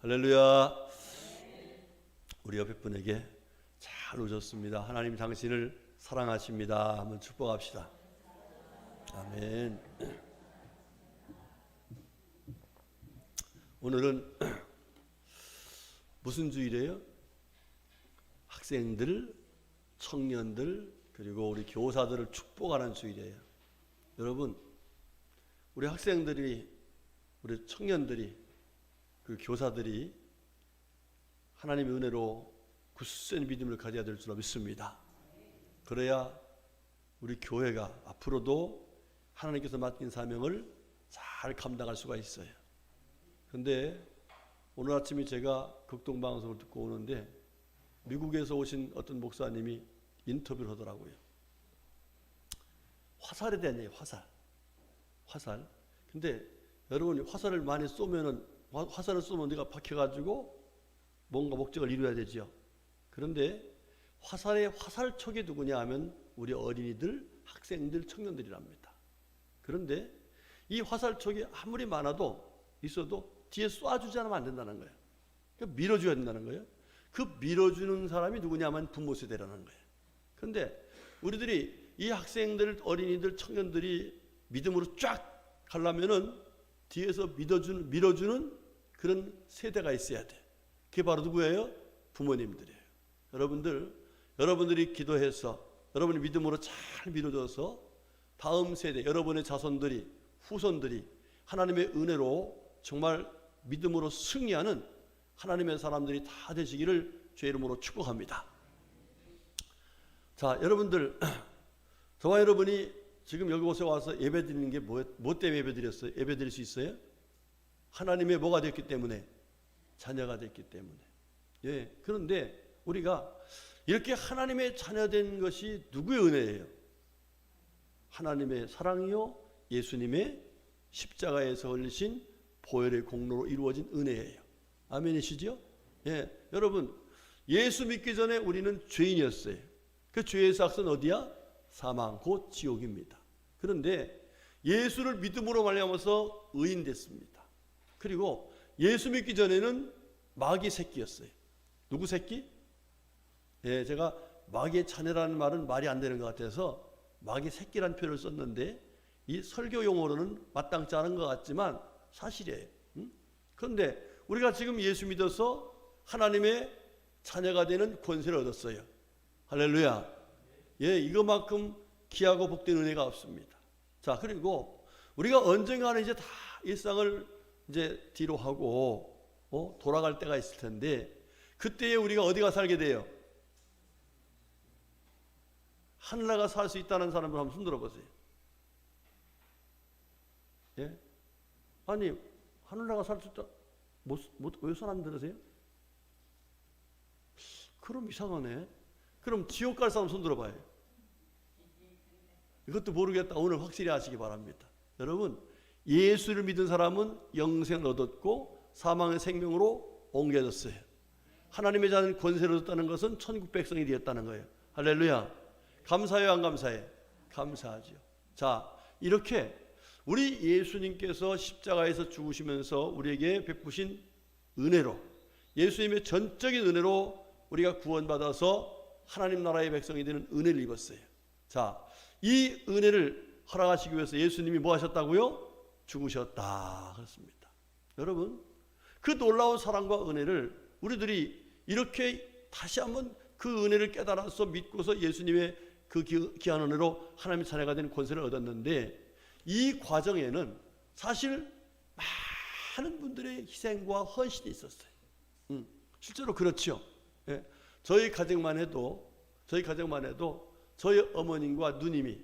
할렐루야. 우리 옆에 분에게 잘 오셨습니다. 하나님 당신을 사랑하십니다. 한번 축복합시다. 아멘. 오늘은 무슨 주일이에요? 학생들, 청년들, 그리고 우리 교사들을 축복하는 주일이에요. 여러분, 우리 학생들이, 우리 청년들이, 그 교사들이 하나님의 은혜로 굳센 믿음을 가져야 될 줄 믿습니다. 그래야 우리 교회가 앞으로도 하나님께서 맡긴 사명을 잘 감당할 수가 있어요. 그런데 오늘 아침에 제가 극동방송을 듣고 오는데 미국에서 오신 어떤 목사님이 인터뷰를 하더라고요. 화살에 대한 얘기, 화살. 근데 여러분, 화살을 많이 쏘면은, 화살을 쏘면 내가 박혀가지고 뭔가 목적을 이루어야 되죠. 그런데 화살의 화살촉이 누구냐 하면 우리 어린이들, 학생들, 청년들이랍니다. 그런데 이 화살촉이 아무리 많아도 있어도 뒤에 쏴주지 않으면 안 된다는 거예요. 밀어줘야 된다는 거예요. 그 밀어주는 사람이 누구냐면 부모 세대라는 거예요. 그런데 우리들이 이 학생들, 어린이들, 청년들이 믿음으로 쫙 가려면은 뒤에서 밀어주는 그런 세대가 있어야 돼. 그게 바로 누구예요? 부모님들이에요. 여러분들이 기도해서 여러분의 믿음으로 잘 밀어줘서 다음 세대, 여러분의 자손들이, 후손들이 하나님의 은혜로 정말 믿음으로 승리하는 하나님의 사람들이 다 되시기를 주의 이름으로 축복합니다. 자, 여러분들, 저와 여러분이 지금 여기 곳에 와서 예배 드리는 게 뭐 때문에 예배 드렸어요? 예배 드릴 수 있어요? 하나님의 뭐가 됐기 때문에? 자녀가 됐기 때문에. 예. 그런데 우리가 이렇게 하나님의 자녀된 것이 누구의 은혜예요? 하나님의 사랑이요, 예수님의 십자가에서 흘리신 보혈의 공로로 이루어진 은혜예요. 아멘이시죠? 예. 여러분, 예수 믿기 전에 우리는 죄인이었어요. 그 죄의 삭은 어디야? 사망, 곧 지옥입니다. 그런데 예수를 믿음으로 말미암아서 의인 됐습니다. 그리고 예수 믿기 전에는 마귀 새끼였어요. 누구 새끼? 예, 제가 마귀의 자녀라는 말은 말이 안 되는 것 같아서 마귀 새끼라는 표현을 썼는데 이 설교 용어로는 마땅치 않은 것 같지만 사실이에요. 그런데 우리가 지금 예수 믿어서 하나님의 자녀가 되는 권세를 얻었어요. 할렐루야. 예, 이거만큼 귀하고 복된 은혜가 없습니다. 자, 그리고 우리가 언젠가는 이제 다 일상을 이제 뒤로 하고 돌아갈 때가 있을 텐데 그때에 우리가 어디가 살게 돼요? 하늘나라 살 수 있다는 사람을 한번 손 들어보세요. 예? 아니, 하늘나라 살 수 있다. 왜 손 안 들으세요? 그럼 이상하네. 그럼 지옥 갈 사람 손 들어봐요. 이것도 모르겠다. 오늘 확실히 아시기 바랍니다. 여러분, 예수를 믿은 사람은 영생을 얻었고 사망의 생명으로 옮겨졌어요. 하나님의 자는 권세를 얻었다는 것은 천국 백성이 되었다는 거예요. 할렐루야. 감사해요, 안 감사해? 감사하죠. 자, 이렇게 우리 예수님께서 십자가에서 죽으시면서 우리에게 베푸신 은혜로, 예수님의 전적인 은혜로 우리가 구원받아서 하나님 나라의 백성이 되는 은혜를 입었어요. 자, 이 은혜를 허락하시기 위해서 예수님이 뭐 하셨다고요? 죽으셨다 그렇습니다. 여러분, 그 놀라운 사랑과 은혜를 우리들이 이렇게 다시 한번 그 은혜를 깨달아서 믿고서 예수님의 그 귀한 은혜로 하나님의 자녀가 되는 권세를 얻었는데 이 과정에는 사실 많은 분들의 희생과 헌신이 있었어요. 실제로 그렇죠. 예. 저희 가정만 해도 저희 어머님과 누님이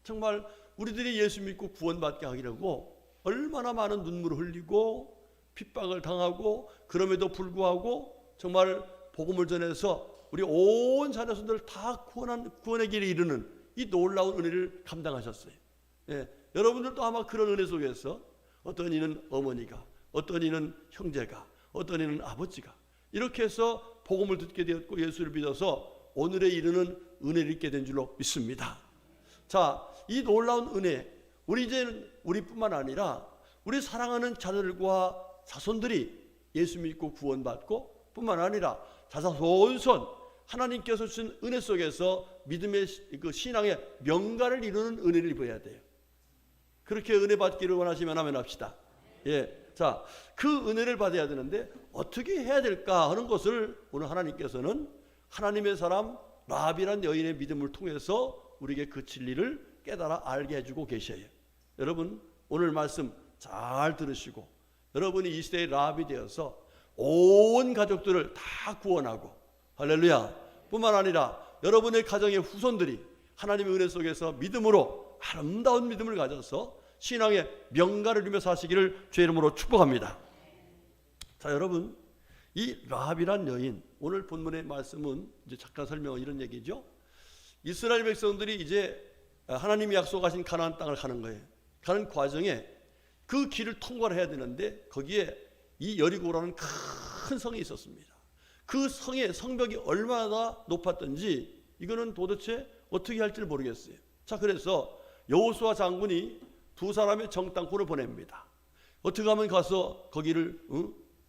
정말 우리들이 예수 믿고 구원받게 하기라고 얼마나 많은 눈물을 흘리고 핍박을 당하고 그럼에도 불구하고 정말 복음을 전해서 우리 온 자녀손들을 다 구원의 길에 이르는 이 놀라운 은혜를 감당하셨어요. 예. 여러분들도 아마 그런 은혜 속에서 어떤 이는 어머니가, 어떤 이는 형제가, 어떤 이는 아버지가 이렇게 해서 복음을 듣게 되었고 예수를 믿어서 오늘에 이르는 은혜를 입게 된 줄로 믿습니다. 자, 이 놀라운 은혜, 우리뿐만 아니라 우리 사랑하는 자녀들과 자손들이 예수 믿고 구원받고 뿐만 아니라 자자손손 하나님께서 주신 은혜 속에서 믿음의 그 신앙의 명가를 이루는 은혜를 입어야 돼요. 그렇게 은혜 받기를 원하시면 하면 합시다. 예, 자, 그 은혜를 받아야 되는데 어떻게 해야 될까 하는 것을 오늘 하나님께서는 하나님의 사람 라합이란 여인의 믿음을 통해서 우리에게 그 진리를 깨달아 알게 해주고 계셔요. 여러분 오늘 말씀 잘 들으시고 여러분이 이 시대의 라합이 되어서 온 가족들을 다 구원하고 할렐루야 뿐만 아니라 여러분의 가정의 후손들이 하나님의 은혜 속에서 믿음으로 아름다운 믿음을 가져서 신앙의 명가를 이루며 사시기를 주의 이름으로 축복합니다. 자, 여러분 이 라합이란 여인, 오늘 본문의 말씀은 이제 잠깐 설명은 이런 얘기죠. 이스라엘 백성들이 이제 하나님이 약속하신 가나안 땅을 가는 거예요. 가는 과정에 그 길을 통과를 해야 되는데 거기에 이 여리고라는 큰 성이 있었습니다. 그 성의 성벽이 얼마나 높았던지 이거는 도대체 어떻게 할지를 모르겠어요. 자, 그래서 여호수아 장군이 두 사람의 정탐꾼을 보냅니다. 어떻게 하면 가서 거기를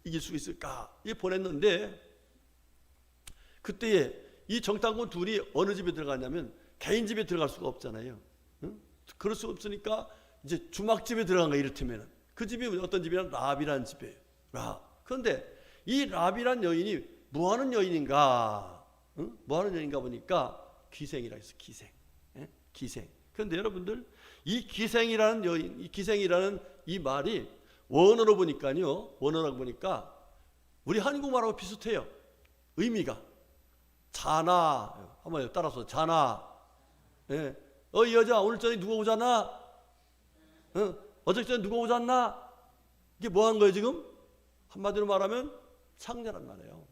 이길 수 있을까? 이 보냈는데 그때에 이 정탐꾼 둘이 어느 집에 들어갔냐면 개인 집에 들어갈 수가 없잖아요. 그럴 수 없으니까 이제 주막집에 들어간 거예요. 이를테면 그 집이 어떤 집이냐? 라합이라는 집이에요. 라합. 그런데 이 라합이라는 여인이 뭐하는 여인인가? 뭐하는 여인인가 보니까 기생이라 했어. 기생. 기생. 그런데 여러분들 이 기생이라는 여인, 이 기생이라는 이 말이 원어로 보니까요. 원어로 보니까 우리 한국말하고 비슷해요. 의미가 자나. 한번 따라서 자나. 예. 이 여자 오늘 저녁에 누가 오잖아? 어제 저녁에 누가 오잖나? 이게 뭐 한 거예요 지금? 한마디로 말하면 창녀란 말이에요.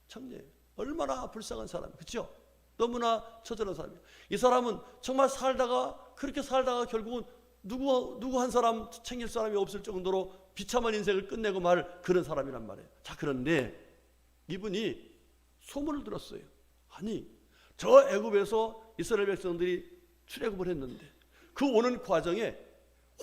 창녀예요. 얼마나 불쌍한 사람, 그렇죠? 너무나 처절한 사람이에요. 이 사람은 정말 살다가 그렇게 살다가 결국은 누구 한 사람 챙길 사람이 없을 정도로 비참한 인생을 끝내고 말 그런 사람이란 말이에요. 자, 그런데 이분이 소문을 들었어요. 아니, 저 애굽에서 이스라엘 백성들이 출애굽을 했는데 그 오는 과정에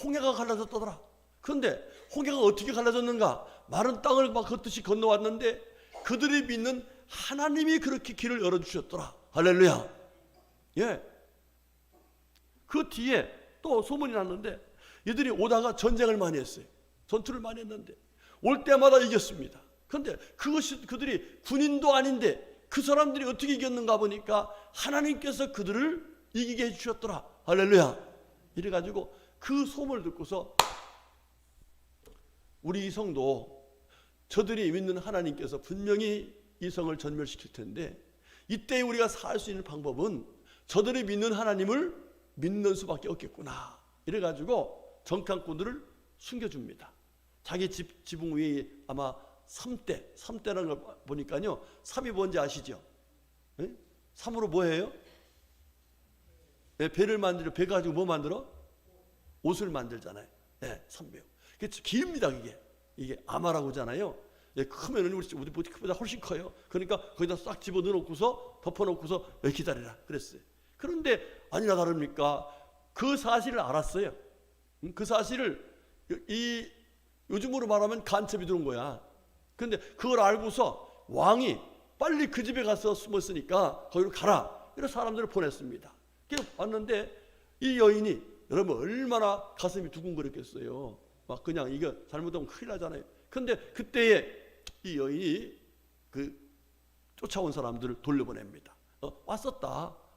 홍해가 갈라졌더라. 그런데 홍해가 어떻게 갈라졌는가? 마른 땅을 막 걷듯이 건너왔는데 그들이 믿는 하나님이 그렇게 길을 열어주셨더라. 할렐루야. 예. 그 뒤에 또 소문이 났는데 이들이 오다가 전쟁을 많이 했어요. 전투를 많이 했는데 올 때마다 이겼습니다. 그런데 그것이 그들이 군인도 아닌데 그 사람들이 어떻게 이겼는가 보니까 하나님께서 그들을 이기게 해주셨더라. 할렐루야. 이래가지고 그 소문을 듣고서 우리 이 성도 저들이 믿는 하나님께서 분명히 이 성을 전멸시킬 텐데 이때 우리가 살 수 있는 방법은 저들이 믿는 하나님을 믿는 수밖에 없겠구나. 이래가지고 정탐꾼들을 숨겨줍니다. 자기 지붕 위에 아마 3대라는 걸 보니까요. 3이 뭔지 아시죠? 3으로 뭐 해요? 배를 만들어. 배 가지고 뭐 만들어? 옷을 만들잖아요. 3배. 깁니다. 이게 아마라고 하잖아요. 크면은 우리 보다 훨씬 커요. 그러니까 거기다 싹 집어넣고서 덮어놓고서 기다리라 그랬어요. 그런데 아니나 다릅니까? 그 사실을 알았어요. 그 사실을 요즘으로 말하면 간첩이 들어온 거야. 그런데 그걸 알고서 왕이 빨리 그 집에 가서 숨었으니까 거기로 가라. 이런 사람들을 보냈습니다. 그래서 왔는데 이 여인이 여러분 얼마나 가슴이 두근거렸겠어요. 막 그냥 이거 잘못하면 큰일 나잖아요. 근데 그때에 이 여인이 쫓아온 사람들을 돌려보냅니다.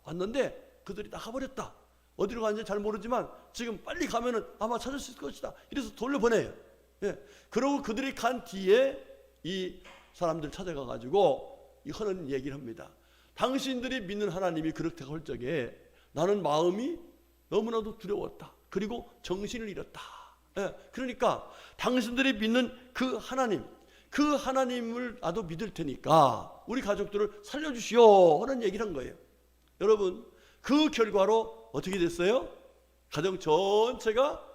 왔는데 그들이 나가버렸다. 어디로 갔는지 잘 모르지만 지금 빨리 가면은 아마 찾을 수 있을 것이다. 이래서 돌려보내요. 그러고 그들이 간 뒤에 이 사람들 찾아가가지고 이 하는 얘기를 합니다. 당신들이 믿는 하나님이 그렇게 할 적에 나는 마음이 너무나도 두려웠다. 그리고 정신을 잃었다. 그러니까 당신들이 믿는 그 하나님을 나도 믿을 테니까 우리 가족들을 살려주시오 하는 얘기를 한 거예요. 여러분 그 결과로 어떻게 됐어요? 가정 전체가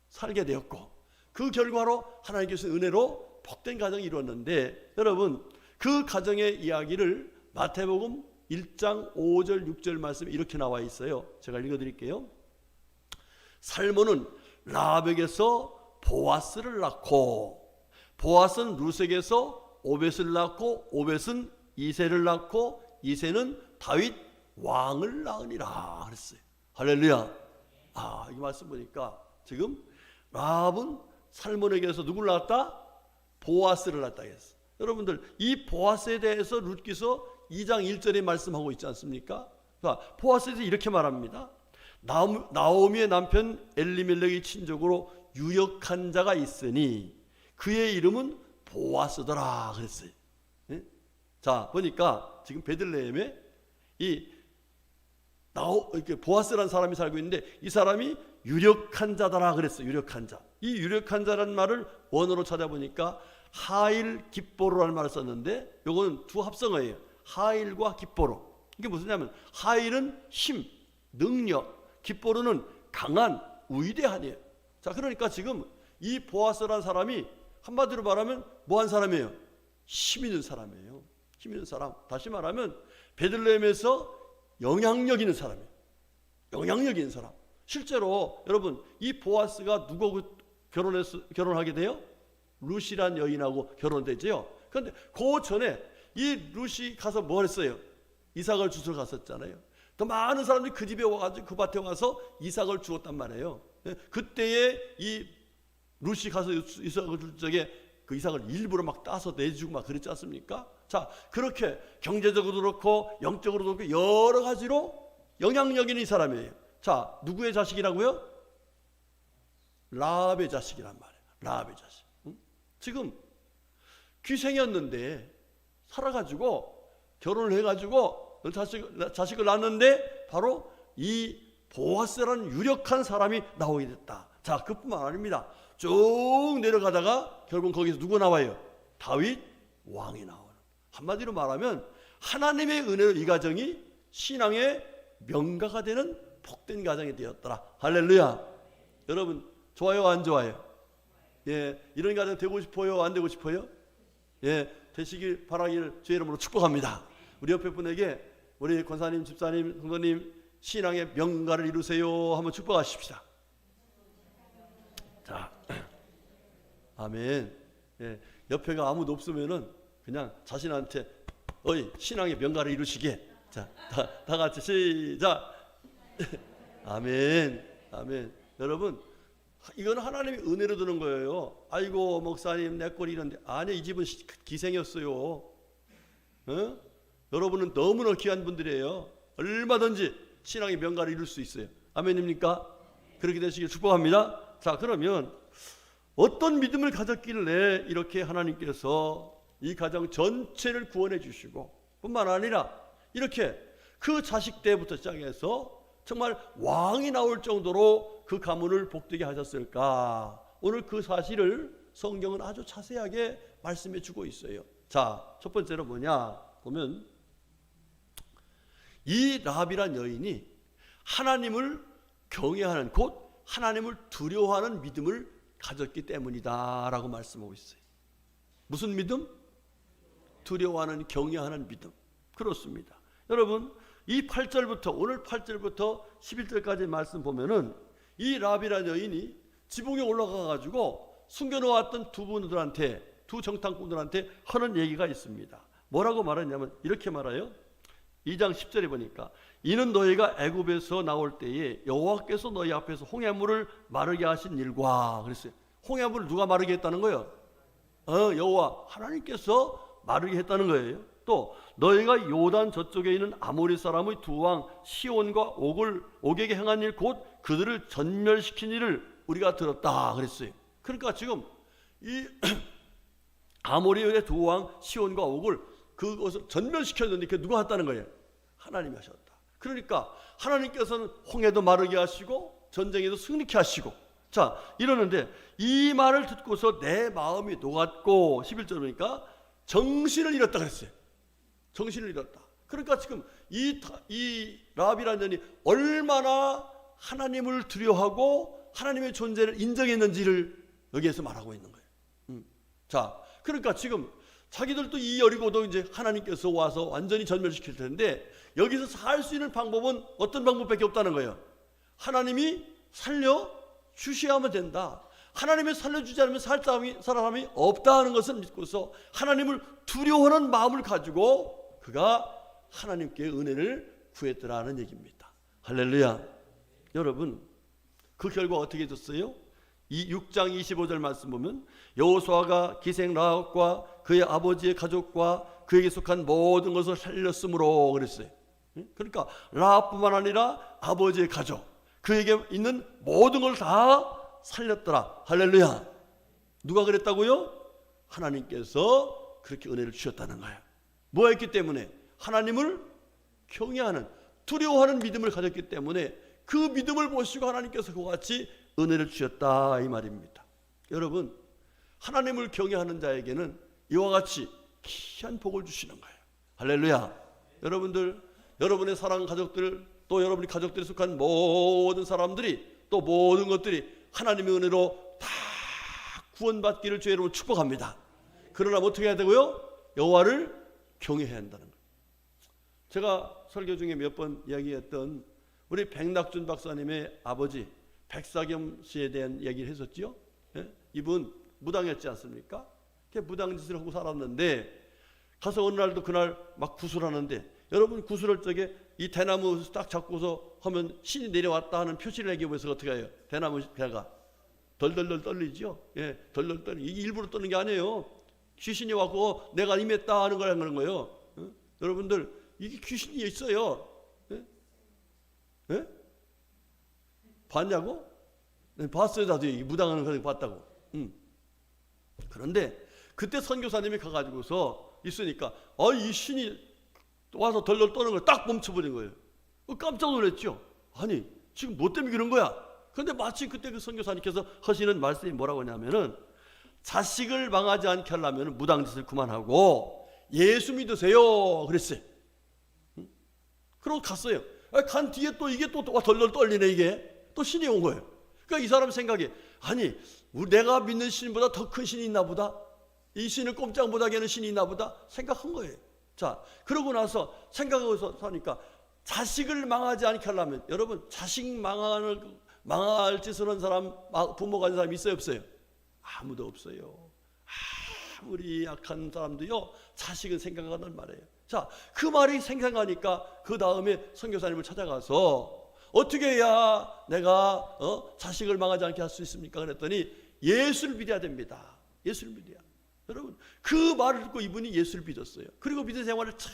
살게 되었고 그 결과로 하나님께서 은혜로 복된 가정이 이루었는데 여러분 그 가정의 이야기를 마태복음 1장 5절 6절 말씀에 이렇게 나와 있어요. 제가 읽어드릴게요. 살몬은 라합에게서 보아스를 낳고 보아스는 루색에서 오벳을 낳고 오벳은 이새를 낳고 이새는 다윗 왕을 낳으니라 그랬어요. 할렐루야. 이 말씀 보니까 지금 라합은 살몬에게서 누구를 낳았다? 보아스를 낳았다 했어. 여러분들 이 보아스에 대해서 룻기서 2장 1절에 말씀하고 있지 않습니까? 보아스에서 이렇게 말합니다. 나오미의 남편 엘리멜렉의 친족으로 유력한 자가 있으니 그의 이름은 보아스더라 그랬어요. 네? 자 보니까 지금 베들레헴에 이렇게 보아스라는 사람이 살고 있는데 이 사람이 유력한 자더라 그랬어요. 유력한 자. 이 유력한 자라는 말을 원어로 찾아보니까 하일 깁보로라는 말을 썼는데 요거는 두 합성어예요. 하일과 깁보로. 이게 무슨냐면 하일은 힘, 능력, 깁보로는 강한, 위대한이에요. 자 그러니까 지금 이 보아스라는 사람이 한마디로 말하면 뭐한 사람이에요? 힘 있는 사람이에요. 힘 있는 사람. 다시 말하면 베들레헴에서 영향력 있는 사람이에요. 영향력 있는 사람. 실제로 여러분 이 보아스가 누구하고 결혼하게 돼요? 룻이란 여인하고 결혼되죠. 그런데 그 전에 이 룻이 가서 뭘 했어요? 이삭을 주스러 갔었잖아요. 더 많은 사람들이 그 집에 와가지고 그 밭에 와서 이삭을 주었단 말이에요. 그때에 이 룻이 가서 이삭을 줄 적에 그 이삭을 일부러 막 따서 내주고 막 그랬지 않습니까? 자 그렇게 경제적으로도 그렇고 영적으로도 그렇고 여러 가지로 영향력 있는 이 사람이에요. 자 누구의 자식이라고요? 라합의 자식이란 말이에요. 라합의 자식. 지금 귀생이었는데 살아가지고 결혼을 해가지고 자식을 낳았는데 바로 이 보아스라는 유력한 사람이 나오게 됐다. 자 그뿐만 아닙니다. 쭉 내려가다가 결국 거기서 누구 나와요? 다윗 왕이 나오는. 한마디로 말하면 하나님의 은혜로 이 가정이 신앙의 명가가 되는 복된 가정이 되었더라. 할렐루야. 여러분 좋아요 안 좋아요? 예, 이런 가정 되고 싶어요 안 되고 싶어요? 예, 되시길 바라기를 주의 이름으로 축복합니다. 우리 옆에 분에게 우리 권사님, 집사님, 성도님 신앙의 명가를 이루세요 한번 축복하십시다. 자, 아멘. 예, 옆에가 아무도 없으면은 그냥 자신한테 어이 신앙의 명가를 이루시게. 자, 다 같이 시작. 아멘, 아멘. 여러분, 이건 하나님의 은혜로 드는 거예요. 아이고 목사님 내 꼴이 이런데 아니 이 집은 기생이었어요. 어? 여러분은 너무나 귀한 분들이에요. 얼마든지 신앙의 명가를 이룰 수 있어요. 아멘입니까? 그렇게 되시길 축복합니다. 자 그러면 어떤 믿음을 가졌길래 이렇게 하나님께서 이 가정 전체를 구원해 주시고 뿐만 아니라 이렇게 그 자식 때부터 시작해서 정말 왕이 나올 정도로 그 가문을 복되게 하셨을까? 오늘 그 사실을 성경은 아주 자세하게 말씀해 주고 있어요. 자, 첫 번째로 뭐냐 보면 이 라합이란 여인이 하나님을 경외하는 곧 하나님을 두려워하는 믿음을 가졌기 때문이다 라고 말씀하고 있어요. 무슨 믿음? 두려워하는 경외하는 믿음. 그렇습니다. 여러분 이 8절부터 오늘 8절부터 11절까지 말씀 보면은 이 라합이라는 여인이 지붕에 올라가 가지고 숨겨놓았던 두 정탐꾼들한테 하는 얘기가 있습니다. 뭐라고 말하냐면 이렇게 말해요. 2장 10절에 보니까 이는 너희가 애굽에서 나올 때에 여호와께서 너희 앞에서 홍해물을 마르게 하신 일과 그랬어요. 홍해물을 누가 마르게 했다는 거예요? 여호와 하나님께서 마르게 했다는 거예요. 또 너희가 요단 저쪽에 있는 아모리 사람의 두 왕 시온과 옥에게 행한 일 곧 그들을 전멸시킨 일을 우리가 들었다 그랬어요. 그러니까 지금 이 아모리의 두 왕 시온과 옥을 그것을 전멸시켰는데 그게 누가 했다는 거예요? 하나님이 하셨다. 그러니까 하나님께서는 홍해도 마르게 하시고 전쟁에도 승리케 하시고 자 이러는데 이 말을 듣고서 내 마음이 녹았고 11절 보니까 정신을 잃었다 그랬어요. 정신을 잃었다. 그러니까 지금 이 라합이라는 년이 얼마나 하나님을 두려워하고 하나님의 존재를 인정했는지를 여기에서 말하고 있는 거예요. 자, 그러니까 지금 자기들도 이 여리고도 이제 하나님께서 와서 완전히 전멸시킬 텐데 여기서 살 수 있는 방법은 어떤 방법밖에 없다는 거예요. 하나님이 살려 주셔야만 된다. 하나님이 살려주지 않으면 살 사람이 없다는 것을 믿고서 하나님을 두려워하는 마음을 가지고 그가 하나님께 은혜를 구했더라는 얘기입니다. 할렐루야. 여러분, 그 결과 어떻게 됐어요? 이 6장 25절 말씀 보면 여호수아가 기생 라합과 그의 아버지의 가족과 그에게 속한 모든 것을 살렸으므로 그랬어요. 그러니까 라합뿐만 아니라 아버지의 가족, 그에게 있는 모든 걸 다 살렸더라. 할렐루야. 누가 그랬다고요? 하나님께서 그렇게 은혜를 주셨다는 거예요. 뭐 했기 때문에? 하나님을 경외하는, 두려워하는 믿음을 가졌기 때문에 그 믿음을 보시고 하나님께서 그와 같이 은혜를 주셨다 이 말입니다. 여러분, 하나님을 경외하는 자에게는 이와 같이 귀한 복을 주시는 거예요. 할렐루야. 여러분들, 여러분의 사랑하는 가족들, 또 여러분이 가족들에 속한 모든 사람들이, 또 모든 것들이 하나님의 은혜로 다 구원받기를 주의 이름으로 축복합니다. 그러나 어떻게 해야 되고요? 여호와를 경외해야 한다는 거예요. 제가 설교 중에 몇 번 이야기했던 우리 백낙준 박사님의 아버지 백사겸 씨에 대한 얘기를 했었죠. 예? 이분 무당이었지 않습니까? 무당짓을 하고 살았는데 가서 어느 날도 그날 막 구슬하는데, 여러분 구슬할 적에 이 대나무 딱 잡고서 하면 신이 내려왔다 하는 표시를 하기 위해서 어떻게 해요? 대나무 배가 덜덜덜 떨리죠. 예, 덜덜 떨리. 이게 일부러 떠는 게 아니에요. 귀신이 왔고 내가 임했다 하는 걸 하는 거예요. 여러분들, 이게 귀신이 있어요. 예? 예? 봤냐고? 네, 봤어요. 나도 이 무당하는 거 봤다고. 그런데 그때 선교사님이 가가지고서 있으니까 이 신이 와서 덜덜 떠는 걸 딱 멈춰버린 거예요. 깜짝 놀랐죠. 아니 지금 뭐 때문에 그런 거야? 그런데 마침 그때 그 선교사님께서 하시는 말씀이 뭐라고 하냐면은 자식을 망하지 않게 하려면 무당짓을 그만하고 예수 믿으세요 그랬어요. 그러고 갔어요. 간 뒤에 또 이게 또 덜덜 떨리네. 이게 또 신이 온 거예요. 그러니까 이 사람 생각이, 아니 내가 믿는 신보다 더 큰 신이 있나 보다, 이 신을 꼼짝 못하게 하는 신이 있나 보다 생각한 거예요. 자, 그러고 나서 생각하고서 사니까 자식을 망하지 않게 하려면, 여러분 자식 망할 짓을 한 사람, 부모 가진 사람 있어요 없어요? 아무도 없어요. 아무리 약한 사람도요 자식은 생각한단 말이에요. 자, 그 말이 생각하니까 그 다음에 선교사님을 찾아가서 어떻게 해야 내가 자식을 망하지 않게 할 수 있습니까? 그랬더니 예수를 믿어야 됩니다. 예수를 믿어야. 여러분, 그 말을 듣고 이분이 예수를 믿었어요. 그리고 믿음 생활을 잘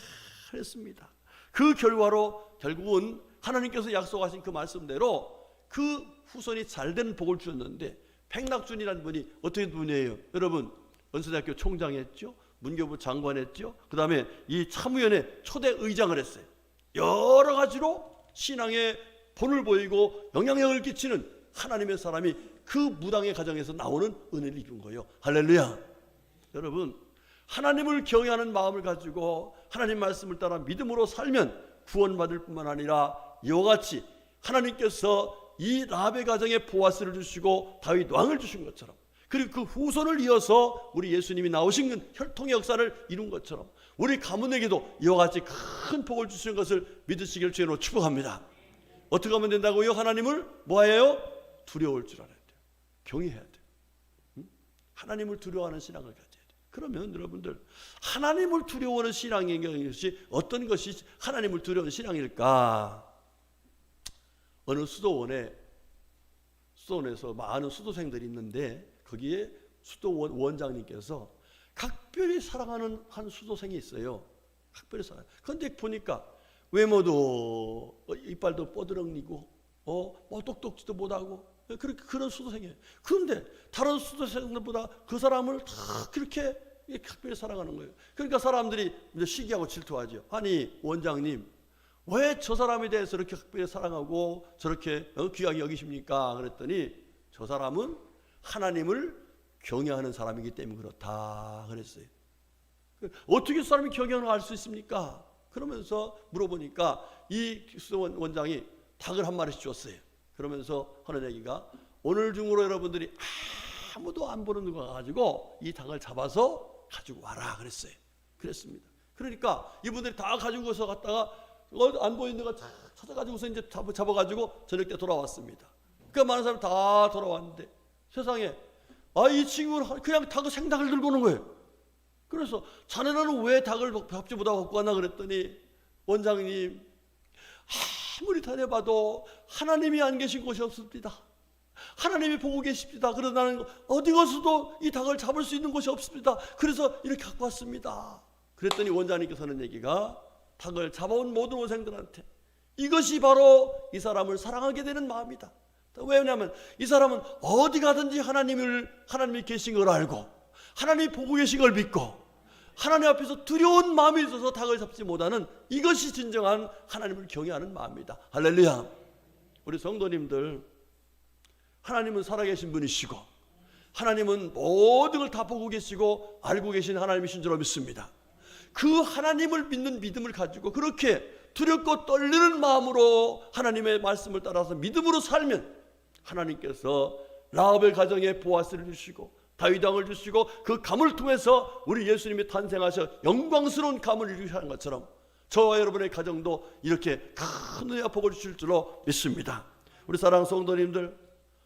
했습니다. 그 결과로 결국은 하나님께서 약속하신 그 말씀대로 그 후손이 잘되는 복을 주셨는데, 백낙준이라는 분이 어떻게 분이에요? 여러분, 연세대학교 총장했죠, 문교부 장관했죠, 그 다음에 이 참의원회 초대 의장을 했어요. 여러 가지로 신앙의 본을 보이고 영향력을 끼치는 하나님의 사람이 그 무당의 가정에서 나오는 은혜를 입은 거예요. 할렐루야. 여러분, 하나님을 경외하는 마음을 가지고 하나님 말씀을 따라 믿음으로 살면 구원받을 뿐만 아니라 이와 같이 하나님께서 이 라합의 가정에 보아스를 주시고 다윗 왕을 주신 것처럼, 그리고 그 후손을 이어서 우리 예수님이 나오신 혈통의 역사를 이룬 것처럼 우리 가문에게도 이와 같이 큰 복을 주시는 것을 믿으시길 주로 축복합니다. 어떻게 하면 된다고요? 하나님을 뭐해요? 두려울 줄 알아야 돼요. 경외해야 돼요. 하나님을 두려워하는 신앙을 가져야 돼요. 그러면 여러분들, 하나님을 두려워하는 신앙인 것이 어떤 것이 하나님을 두려워하는 신앙일까? 어느 수도원에서 많은 수도생들이 있는데 거기에 수도원 원장님께서 각별히 사랑하는 한 수도생이 있어요. 각별히 사랑. 그런데 보니까 외모도 이빨도 뻐드렁이고 똑똑지도 못하고 그런 수도생이에요. 그런데 다른 수도생들보다 그 사람을 다 그렇게 각별히 사랑하는 거예요. 그러니까 사람들이 이제 시기하고 질투하죠. 아니 원장님, 왜 저 사람에 대해서 이렇게 각별히 사랑하고 저렇게 귀하게 여기십니까? 그랬더니 저 사람은 하나님을 경외하는 사람이기 때문에 그렇다 그랬어요. 어떻게 사람이 경외하는 걸 알 수 있습니까? 그러면서 물어보니까 이 원장이 닭을 한 마리씩 줬어요. 그러면서 하는 얘기가, 오늘 중으로 여러분들이 아무도 안 보는 누가 가지고 이 닭을 잡아서 가지고 와라 그랬어요. 그랬습니다. 그러니까 이분들이 다 가지고서 갔다가 안 보이는 거 찾아가지고서 이제 잡아가지고 저녁 때 돌아왔습니다. 그 많은 사람이 다 돌아왔는데 세상에 이 친구는 그냥 생닭을 들고 오는 거예요. 그래서 자네는 왜 닭을 밥집보다 갖고 왔나 그랬더니 원장님, 아무리 다녀봐도 하나님이 안 계신 곳이 없습니다. 하나님이 보고 계십니다. 그러나 나는 어디 가서도 이 닭을 잡을 수 있는 곳이 없습니다. 그래서 이렇게 갖고 왔습니다. 그랬더니 원장님께서 하는 얘기가 닭을 잡아온 모든 원생들한테 이것이 바로 이 사람을 사랑하게 되는 마음이다. 왜냐하면 이 사람은 어디 가든지 하나님이 계신 걸 알고 하나님이 보고 계신 걸 믿고 하나님 앞에서 두려운 마음이 있어서 닭을 잡지 못하는 이것이 진정한 하나님을 경외하는 마음이다. 할렐루야. 우리 성도님들, 하나님은 살아계신 분이시고 하나님은 모든 걸 다 보고 계시고 알고 계신 하나님이신 줄 믿습니다. 그 하나님을 믿는 믿음을 가지고 그렇게 두렵고 떨리는 마음으로 하나님의 말씀을 따라서 믿음으로 살면 하나님께서 라합의 가정에 보아스를 주시고 다윗 왕을 주시고 그 감을 통해서 우리 예수님이 탄생하셔 영광스러운 감을 이루시는 것처럼 저와 여러분의 가정도 이렇게 큰 은혜와 복을 주실 줄로 믿습니다. 우리 사랑하는 성도님들,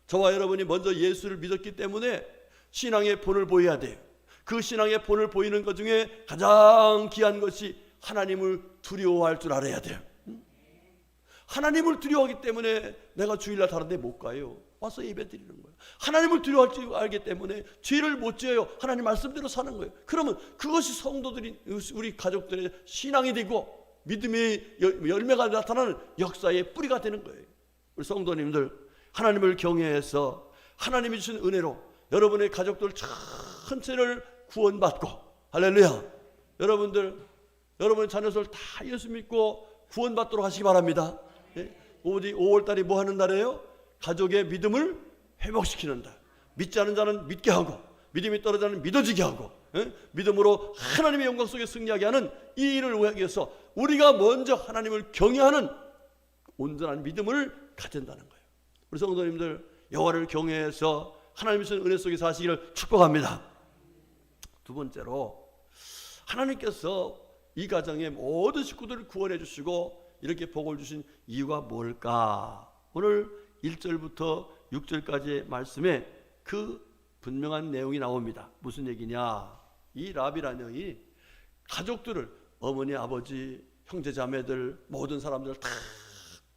저와 여러분이 먼저 예수를 믿었기 때문에 신앙의 본을 보여야 돼요. 그 신앙의 본을 보이는 것 중에 가장 귀한 것이 하나님을 두려워할 줄 알아야 돼요. 하나님을 두려워하기 때문에 내가 주일날 다른 데 못 가요. 와서 예배 드리는 거예요. 하나님을 두려워할 줄 알기 때문에 죄를 못 지어요. 하나님 말씀대로 사는 거예요. 그러면 그것이 성도들이 우리 가족들의 신앙이 되고 믿음의 열매가 나타나는 역사의 뿌리가 되는 거예요. 우리 성도님들, 하나님을 경외해서 하나님이 주신 은혜로 여러분의 가족들 전체를 구원받고, 할렐루야, 여러분의 자녀들 다 예수 믿고 구원받도록 하시기 바랍니다. 5월달이 뭐 하는 날이에요? 가족의 믿음을 회복시키는 날. 믿지 않은 자는 믿게 하고 믿음이 떨어지는 자는 믿어지게 하고 믿음으로 하나님의 영광 속에 승리하게 하는 이 일을 하기 위해서 우리가 먼저 하나님을 경외하는 온전한 믿음을 가진다는 거예요. 우리 성도님들, 여호와를 경외해서 하나님의 주신 은혜 속에 사시기를 축복합니다. 두 번째로, 하나님께서 이 가정의 모든 식구들을 구원해 주시고 이렇게 복을 주신 이유가 뭘까? 오늘 1절부터 6절까지의 말씀에 그 분명한 내용이 나옵니다. 무슨 얘기냐? 이 라합이라는 영이 가족들을, 어머니, 아버지, 형제, 자매들, 모든 사람들을 다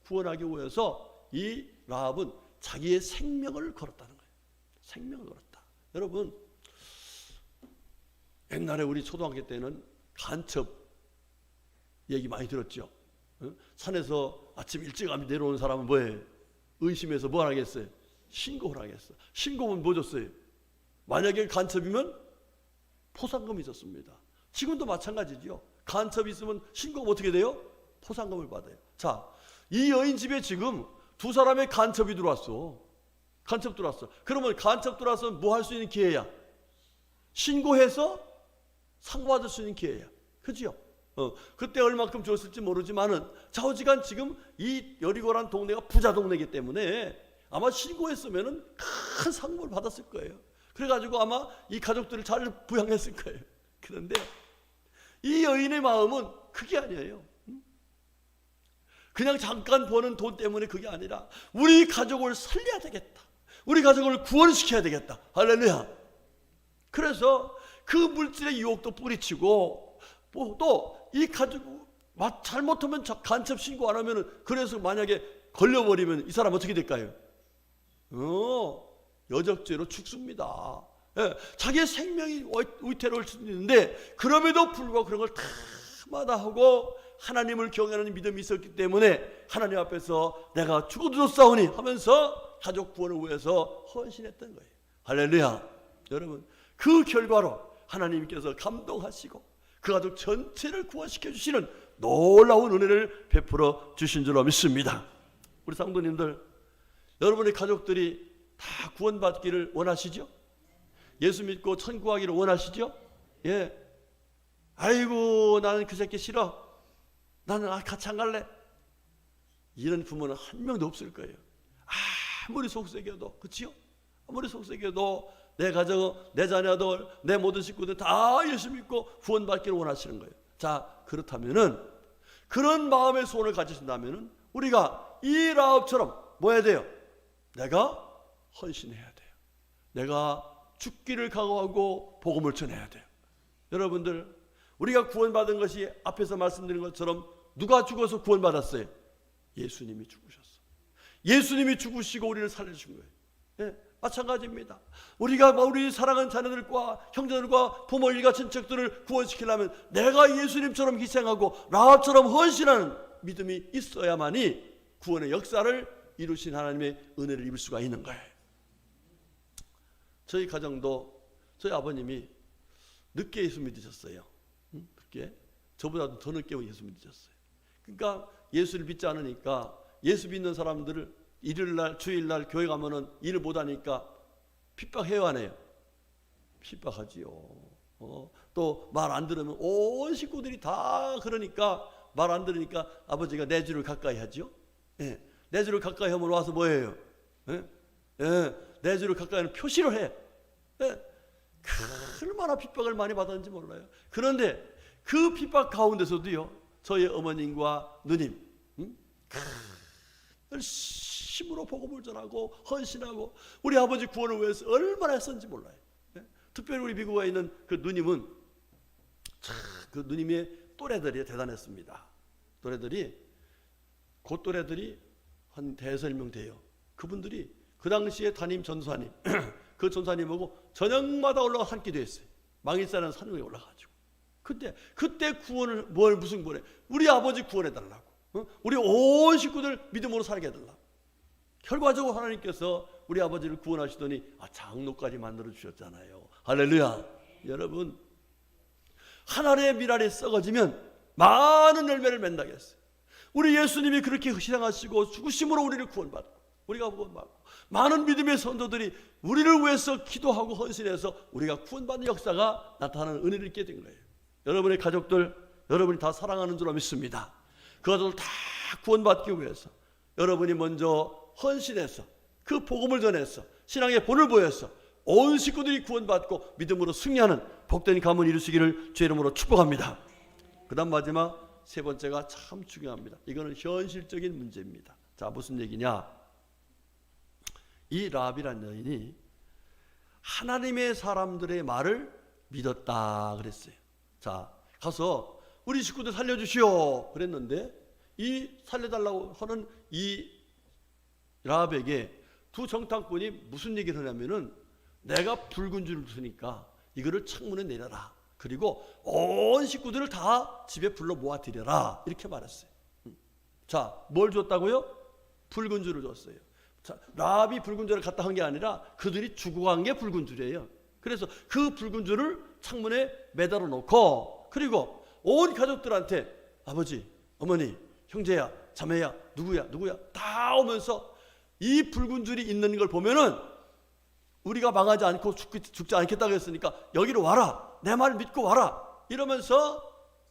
구원하기 위해서 이 라합은 자기의 생명을 걸었다는 거예요. 생명을 걸었다. 여러분, 옛날에 우리 초등학교 때는 간첩 얘기 많이 들었죠. 산에서 아침 일찍 내려오는 사람은 뭐예요? 의심해서 뭘 하겠어요? 신고를 하겠어요. 신고는 뭐 줬어요? 만약에 간첩이면 포상금이 있었습니다. 지금도 마찬가지죠. 간첩이 있으면 신고가 어떻게 돼요? 포상금을 받아요. 자, 이 여인 집에 지금 두 사람의 간첩이 들어왔어. 간첩 들어왔어. 그러면 간첩 들어와서 뭐 할 수 있는 기회야? 신고해서 상받을 수 있는 기회야. 그죠? 그때 얼마큼 줬을지 모르지만은 좌우지간 지금 이 여리고란 동네가 부자 동네이기 때문에 아마 신고했으면은 큰 상금을 받았을 거예요. 그래가지고 아마 이 가족들을 잘 부양했을 거예요. 그런데 이 여인의 마음은 그게 아니에요. 그냥 잠깐 버는 돈 때문에 그게 아니라 우리 가족을 살려야 되겠다. 우리 가족을 구원시켜야 되겠다. 할렐루야. 그래서 그 물질의 유혹도 뿌리치고 또 이 가족 잘못하면 간첩 신고 안 하면은, 그래서 만약에 걸려버리면 이 사람 어떻게 될까요? 여적죄로 죽습니다. 예, 자기의 생명이 위태로울 수 있는데 그럼에도 불구하고 그런 걸 다 마다하고 하나님을 경외하는 믿음이 있었기 때문에 하나님 앞에서 내가 죽어도 싸우니 하면서 가족 구원을 위해서 헌신했던 거예요. 할렐루야. 여러분, 그 결과로 하나님께서 감동하시고 그 가족 전체를 구원시켜 주시는 놀라운 은혜를 베풀어 주신 줄로 믿습니다. 우리 성도님들, 여러분의 가족들이 다 구원받기를 원하시죠? 예수 믿고 천국 가기를 원하시죠? 예. 아이고, 나는 그 새끼 싫어. 나는 같이 안 갈래. 이런 부모는 한 명도 없을 거예요. 아무리 속삭여도, 그치요? 아무리 속삭여도 내 가족, 내 자녀들, 내 모든 식구들 다 예수 믿고 구원받기를 원하시는 거예요. 자, 그렇다면은, 그런 마음의 소원을 가지신다면은 우리가 이 라합처럼 뭐 해야 돼요? 내가 헌신해야 돼요. 내가 죽기를 각오하고 복음을 전해야 돼요. 여러분들, 우리가 구원받은 것이 앞에서 말씀드린 것처럼 누가 죽어서 구원받았어요? 예수님이 죽으셨어. 예수님이 죽으시고 우리를 살려주신 거예요. 예, 마찬가지입니다. 우리가 우리 사랑하는 자녀들과 형제들과 부모 일가 친척들을 구원시키려면 내가 예수님처럼 희생하고 라합처럼 헌신하는 믿음이 있어야만이 구원의 역사를 이루신 하나님의 은혜를 입을 수가 있는 거예요. 저희 가정도 저희 아버님이 늦게 예수 믿으셨어요. 늦게. 저보다도 더 늦게 예수 믿으셨어요. 그러니까 예수를 믿지 않으니까 예수 믿는 사람들을 일요일날 주일날 교회 가면은 일을 못하니까 핍박해요, 안 해요? 핍박하지요. 또 말 안 들으면 온 식구들이 다 그러니까 말 안 들으니까 아버지가 내 주를 가까이 하죠. 예. 내 주를 가까이 하면 와서 뭐예요? 예? 예. 내 주를 가까이 하는 표시를 해. 예. 얼마나 핍박을 많이 받았는지 몰라요. 그런데 그 핍박 가운데서도요, 저희 어머님과 누님 열심으로 복음을 전하고 헌신하고 우리 아버지 구원을 위해서 얼마나 했었는지 몰라요. 예? 특별히 우리 미국에 있는 그 누님은 그 누님의 또래들이 대단했습니다. 또래들이 그 또래들이 한 5명 돼요. 그분들이 그 당시에 담임 전사님 그 전사님하고 저녁마다 올라가 산기도 했어요. 망일산이라는 산 위에 올라가지고. 그때 구원을 무슨 구원해? 우리 아버지 구원해 달라고. 우리 온 식구들 믿음으로 살게 해달라고. 결과적으로 하나님께서 우리 아버지를 구원하시더니 장로까지 만들어 주셨잖아요. 할렐루야. 여러분, 하나님의 미랄이 썩어지면 많은 열매를 맺는다고 했어요. 우리 예수님이 그렇게 희생하시고 죽으심으로 우리를 구원받고 우리가 구원받고 많은 믿음의 성도들이 우리를 위해서 기도하고 헌신해서 우리가 구원받는 역사가 나타나는 은혜를 입게 된 거예요. 여러분의 가족들, 여러분이 다 사랑하는 줄 믿습니다. 그것을 다 구원받기 위해서 여러분이 먼저 헌신해서 그 복음을 전해서 신앙의 본을 보여서 온 식구들이 구원받고 믿음으로 승리하는 복된 가문 이루시기를 주의 이름으로 축복합니다. 그 다음 마지막 세 번째가 참 중요합니다. 이거는 현실적인 문제입니다. 자, 무슨 얘기냐? 이 라합이라는 여인이 하나님의 사람들의 말을 믿었다 그랬어요. 자, 가서 우리 식구들 살려주시오 그랬는데 이 살려달라고 하는 이 라합에게 두 정탐꾼이 무슨 얘기를 하냐면은 내가 붉은 줄을 두니까 이거를 창문에 내려라. 그리고 온 식구들을 다 집에 불러 모아드려라. 이렇게 말했어요. 자, 뭘 줬다고요? 붉은 줄을 줬어요. 자, 라합이 붉은 줄을 갖다 한 게 아니라 그들이 주고 간 게 붉은 줄이에요. 그래서 그 붉은 줄을 창문에 매달아 놓고 그리고 온 가족들한테 아버지, 어머니, 형제야, 자매야, 누구야 다 오면서 이 붉은 줄이 있는 걸 보면은 우리가 망하지 않고 죽지 않겠다고 했으니까 여기로 와라. 내 말 믿고 와라. 이러면서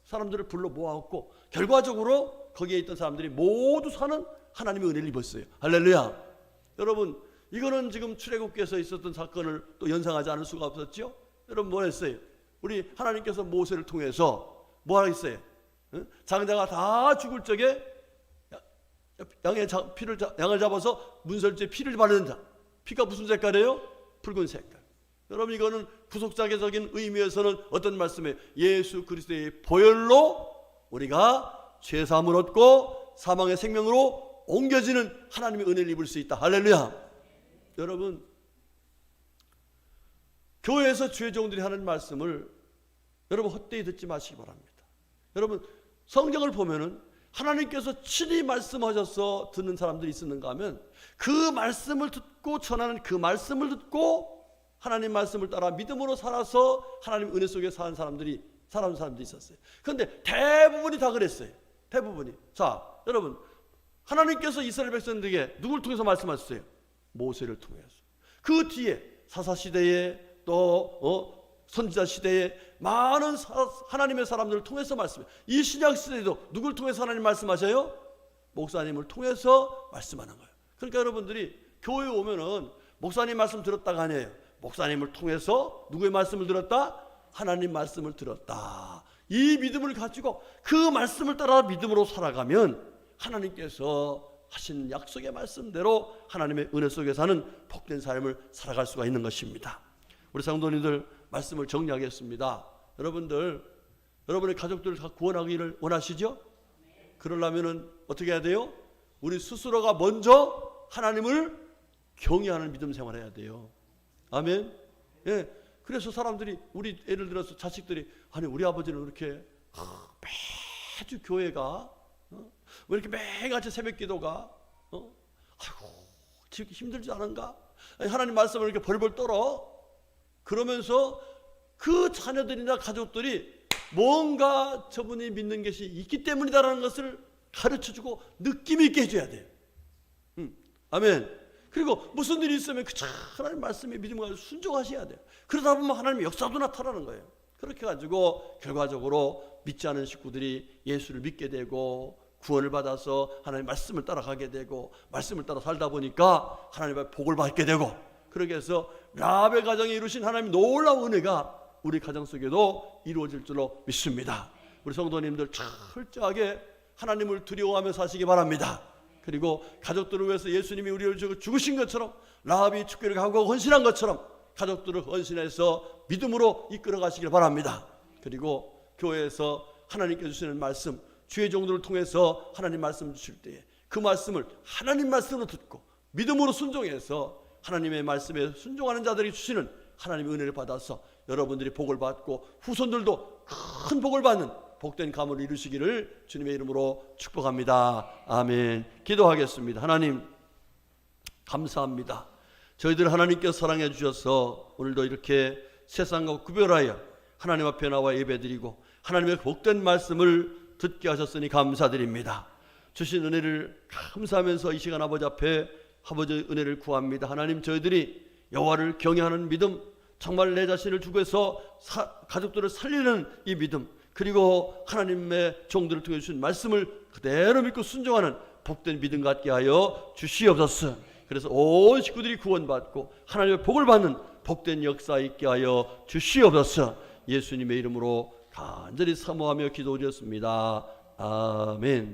사람들을 불러 모아왔고 결과적으로 거기에 있던 사람들이 모두 사는 하나님의 은혜를 입었어요. 할렐루야. 여러분, 이거는 지금 출애굽기에서 있었던 사건을 또 연상하지 않을 수가 없었죠. 여러분, 뭐 했어요? 우리 하나님께서 모세를 통해서 뭐 하겠어요? 장자가 다 죽을 적에 양을 잡아서 문설주에 피를 바르는 자. 피가 무슨 색깔이에요? 붉은 색깔. 여러분, 이거는 구속사계적인 의미에서는 어떤 말씀이에요? 예수 그리스도의 보혈로 우리가 죄사함을 얻고 사망의 생명으로 옮겨지는 하나님의 은혜를 입을 수 있다. 할렐루야. 여러분, 교회에서 주의 종들이 하는 말씀을 여러분 헛되이 듣지 마시기 바랍니다. 여러분, 성경을 보면은 하나님께서 친히 말씀하셔서 듣는 사람들이 있었는가 하면 그 말씀을 듣고 전하는 그 말씀을 듣고 하나님 말씀을 따라 믿음으로 살아서 하나님 은혜 속에 사는 사람들이 있었어요. 그런데 대부분이 다 그랬어요. 대부분이. 자, 여러분, 하나님께서 이스라엘 백성들에게 누굴 통해서 말씀하셨어요? 모세를 통해서. 그 뒤에 사사시대에 또 선지자 시대에 많은 하나님의 사람들을 통해서 말씀해요. 이 신약시대에도 누굴 통해서 하나님 말씀하셔요? 목사님을 통해서 말씀하는 거예요. 그러니까 여러분들이 교회에 오면은 목사님 말씀 들었다가 아니에요. 목사님을 통해서 누구의 말씀을 들었다? 하나님 말씀을 들었다. 이 믿음을 가지고 그 말씀을 따라 믿음으로 살아가면 하나님께서 하신 약속의 말씀대로 하나님의 은혜 속에 사는 복된 삶을 살아갈 수가 있는 것입니다. 우리 성도님들 말씀을 정리하겠습니다. 여러분의 가족들을 다 구원하기를 원하시죠? 그러려면 어떻게 해야 돼요? 우리 스스로가 먼저 하나님을 경외하는 믿음 생활해야 돼요. 아멘. 예. 그래서 사람들이, 우리 예를 들어서 자식들이, 아니 우리 아버지는 이렇게 매주 교회가, 왜 이렇게 매일같이 새벽기도가, 아이고 지금 힘들지 않은가? 아니, 하나님 말씀을 이렇게 벌벌 떨어. 그러면서 그 자녀들이나 가족들이 뭔가 저분이 믿는 것이 있기 때문이다라는 것을 가르쳐주고 느낌 있게 해줘야 돼요. 아멘. 그리고 무슨 일이 있으면 그 하나님 말씀에 믿음을 가지고 순종하셔야 돼요. 그러다 보면 하나님의 역사도 나타나는 거예요. 그렇게 가지고 결과적으로 믿지 않은 식구들이 예수를 믿게 되고 구원을 받아서 하나님의 말씀을 따라가게 되고 말씀을 따라 살다 보니까 하나님의 복을 받게 되고, 그렇게 해서 라합의 가정에 이루신 하나님의 놀라운 은혜가 우리 가정 속에도 이루어질 줄로 믿습니다. 우리 성도님들 철저하게 하나님을 두려워하며 사시기 바랍니다. 그리고 가족들을 위해서 예수님이 우리를 죽으신 것처럼, 라합이 축교를 하고 헌신한 것처럼 가족들을 헌신해서 믿음으로 이끌어 가시길 바랍니다. 그리고 교회에서 하나님께 주시는 말씀, 주의 종들을 통해서 하나님 말씀 주실 때에 그 말씀을 하나님 말씀으로 듣고 믿음으로 순종해서 하나님의 말씀에 순종하는 자들이 주시는 하나님의 은혜를 받아서 여러분들이 복을 받고 후손들도 큰 복을 받는 복된 가문을 이루시기를 주님의 이름으로 축복합니다. 아멘. 기도하겠습니다. 하나님 감사합니다. 저희들 하나님께서 사랑해 주셔서 오늘도 이렇게 세상과 구별하여 하나님 앞에 나와 예배드리고 하나님의 복된 말씀을 듣게 하셨으니 감사드립니다. 주신 은혜를 감사하면서 이 시간 아버지 앞에 아버지의 은혜를 구합니다. 하나님, 저희들이 여호와를 경외하는 믿음, 정말 내 자신을 주고해서 가족들을 살리는 이 믿음, 그리고 하나님의 종들을 통해 주신 말씀을 그대로 믿고 순종하는 복된 믿음 갖게 하여 주시옵소서. 그래서 온 식구들이 구원받고 하나님의 복을 받는 복된 역사 있게 하여 주시옵소서. 예수님의 이름으로 간절히 사모하며 기도드렸습니다. 아멘.